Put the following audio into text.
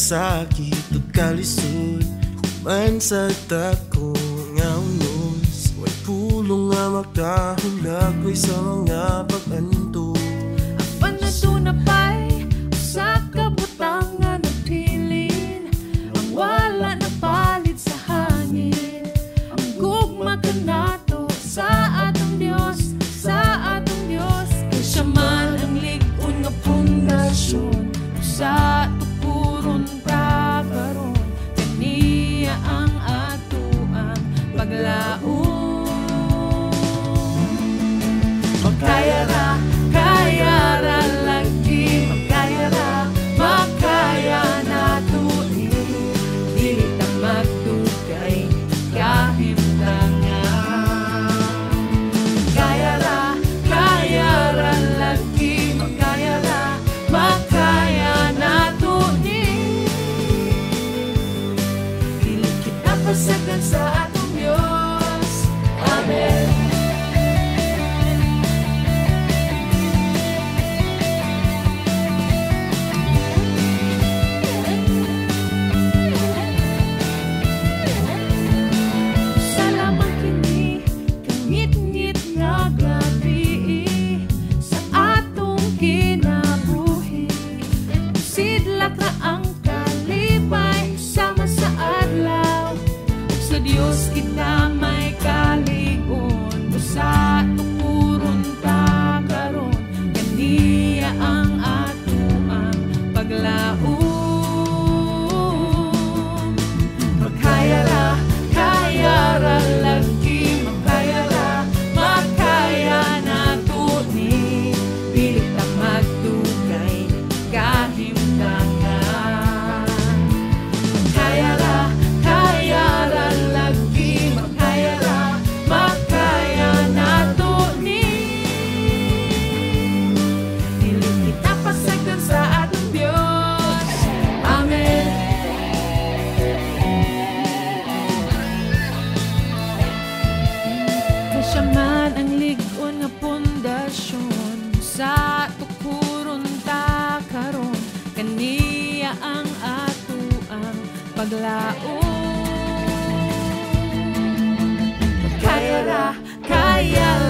sakit ug kalisod, human sa dako nga unos. Way pulong nga makahulak, way sa mga pag-anto. Apan na tunapay sa kabutang nga nagpilin, ang wala na palit sa hangin. Ang gugma kanato sa atong Dios, sa atong Dios. Kay siya man ang lig-on nga pundasyon, sa tukuron ta karon. Kaniya ang ato ang paglaon. Makaya ra lagi, makaya na tuloy. Dili ta magdugay kahimtangan. Kaya ra lagi, makaya na tuloy. Dili kita pasagan sa atong Diyos. Amen. Salamat kini kangit-ngit nga gabi sa atong kinabuhi. Sidlak na ang kalipay sama sa adlaw, ug sa Dios kita may kalig-on. Sa tukuron ta karon, kaniya ang ato ang paglaon. Makaya ra lagi, makaya na tuni. Dili ta magdugay kahimtangan. Kaya ra lagi, makaya na tuni. Dili kita pasagdan sa atong Diyos. Amen. Kasya man ang lig-on nga pundasyon, sa tukuron ta karon. Kaniya ang ato ang paglaon. Kaya